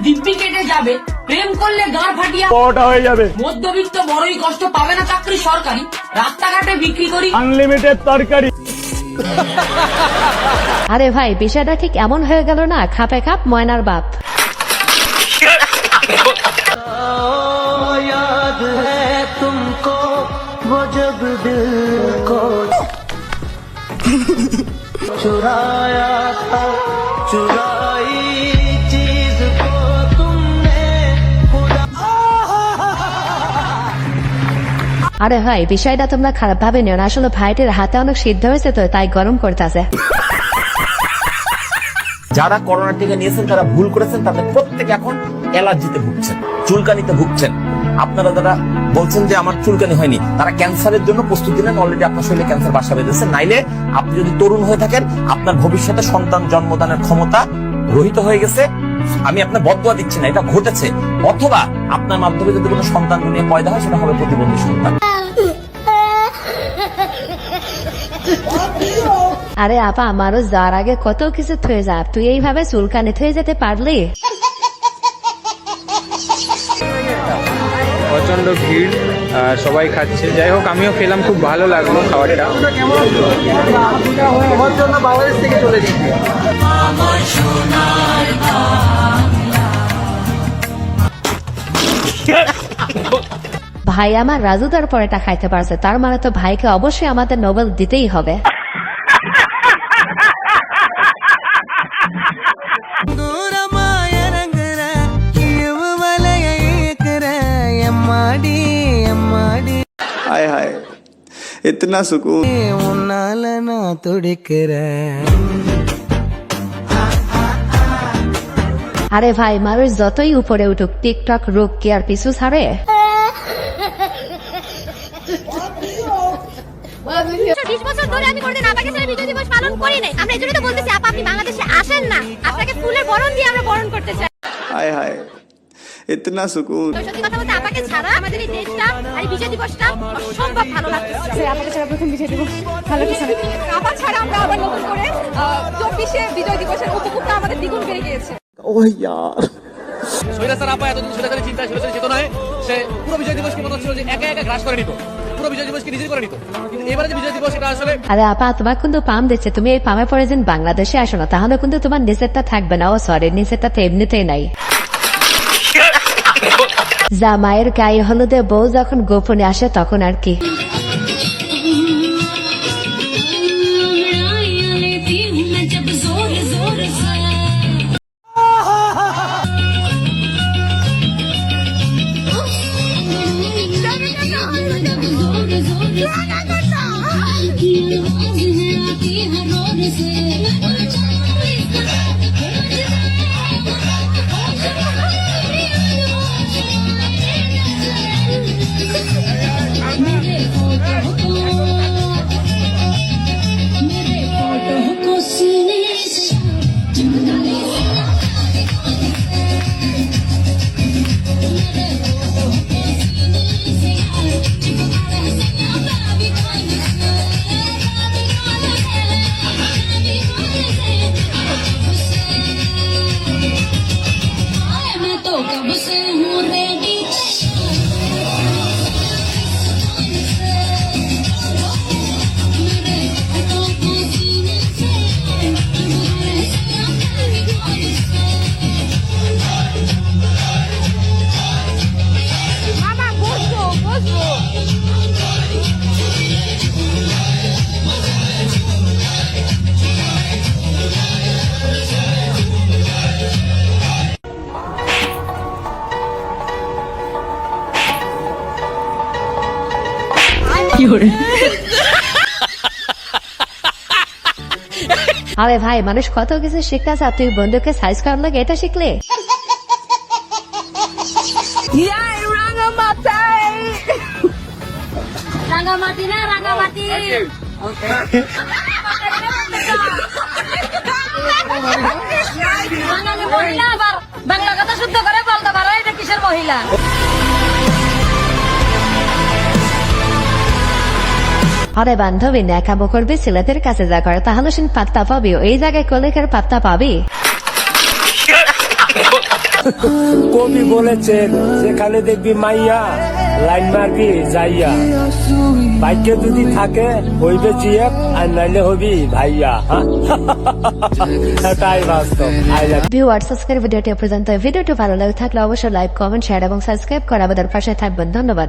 দিব্যি কেটে যাবে, প্রেম করলে গাঁড় ফাটিয়া ওটা হয়ে যাবে। মধ্যবিত্ত বড়ই কষ্ট পাবে না চাকরি সরকারি, রাস্তাঘাটে বিক্রি করি আনলিমিটেড তরকারি। আরে ভাই বিষয়টা ঠিক এমন হয়ে গেল না, খাপে খাপ ময়নার বাপ। আরে ভাই বিষয়টা তোমরা খারাপ ভাবে নিও না, আসলে ভাইটির হাতে অনেক সিদ্ধ হয়েছে তো তাই গরম করতেছে। যারা করোনা টিকা নিয়েছেন তারা ভুল করেছেন, তাদের প্রত্যেকে এখন অ্যালার্জিতে ভুগছেন, চুলকানিতে ভুগছেন। আপনারা যারা বলছেন যে আমার চুলকানি হয়নি, তারা ক্যান্সারের জন্য প্রস্তুতি নেন। অলরেডি আপনার শরীরে ক্যান্সার বাসা বেঁধেছে। নাইলে আপনি যদি তরুণ হয়ে থাকেন, আপনার ভবিষ্যতে সন্তান জন্মদানের ক্ষমতা রহিত হয়ে গেছে। আমি আপনার বদদোয়া দিচ্ছি না, এটা ঘটেছে। অথবা আপনার মাধ্যমে যদি কোনো সন্তান নিয়ে পয়দা হয়, সেটা হবে প্রতিবন্ধী সন্তান। আরে আপা আমারও যার আগে কত কিছু থয়ে যা, তুই এইভাবে চুলকানি থয়ে যেতে পারলি? প্রচন্ড ভিড়, সবাই খাচ্ছে। যাই হোক আমিও খেলাম, খুব ভালো লাগলো খাবারটা। ভাই আমার রাজু তার পরেটা খাইতে পারছে, তার মানে তো ভাইকে অবশ্যই আমাদের নোবেল দিতেই হবে। हाय हाय इतना सुकून। আরে ভাই মানুষ যতই উপরে উঠুক, টিকটক রোগ কি আর পিছু ছাড়ে? 20 বছর ধরে আমি কোনদিন আপাকে ছেড়ে বিজয় দিবস পালন করি নাই। আমরা এজন্যই তো বলতেছি আপা আপনি বাংলাদেশে আসেন না, আপনাকে ফুলের বরণ দিয়ে আমরা বরণ করতে চাই। हाय हाय इतना सुकून। সত্যি কথা বলতে আপাকে ছাড়া আমাদের এই দেশটা আর এই বিজয় দিবসটা অসম্ভব ভালো লাগছে। আপাকে ছাড়া প্রথম বিজয় দিবস ভালো কিছু না। আপা ছাড়া আমরা আবার নতুন করে 24 বিজয় দিবসের উপভোগটা আমাদের দ্বিগুণ বেড়ে গিয়েছে। ओह यार সৈরাচার আপা এতদিন সৈরাচারের চিন্তা সৈরাচারের চেতনায় সে পুরো বিজয় দিবসকে মনে হচ্ছিল যে একা একা গ্রাস করে নিত, পুরো বিজয় দিবসকে নিজের করে নিত। কিন্তু এবারে যে বিজয় দিবস এটা আসলে আরে আপা তোমার কিন্তু পাম দিচ্ছে, তুমি এই পামে পরে যেন বাংলাদেশে আসো না, তাহলে কিন্তু তোমার নিচেরটা থাকবে না। ও সরি, নিচেরটা তো এমনিতেই নাই। জামাইয়ের গায়ে হলুদে বউ যখন গোপনে আসে তখন আর কি। আরে ভাই মানুষ কত কিছু শিখতে চায়, তুই বন্ধুকে সাইজ করার লাগে এটা শিখলে? রাঙামাটি না রাঙামাটি বাংলা কথা শুদ্ধ করে বলতে পারো, এটা কিসের মহিলা? আরে বান্ধবী ন্যাকামো করবি, ছেলেদের কাছে যা করে তাহলে সে পাত্তা পাবি, এই জায়গায় কলেকের পাত্তা পাবি। কবি বলেছেন যেখানে দেখবি মাইয়া লাইন মারবি যাইয়া ভাগ্যে যদি থাকে হইবে জিএফ আর নাইলে হবি ভাইয়া এটাই বাস্তব। আই লাভ ভিউয়ার্স, আজকের ভিডিওটি পর্যন্ত। ভিডিওটি ভালো লাগে থাকলে অবশ্যই লাইক, কমেন্ট, শেয়ার এবং সাবস্ক্রাইব করে আমাদের পাশে থাকবেন। ধন্যবাদ।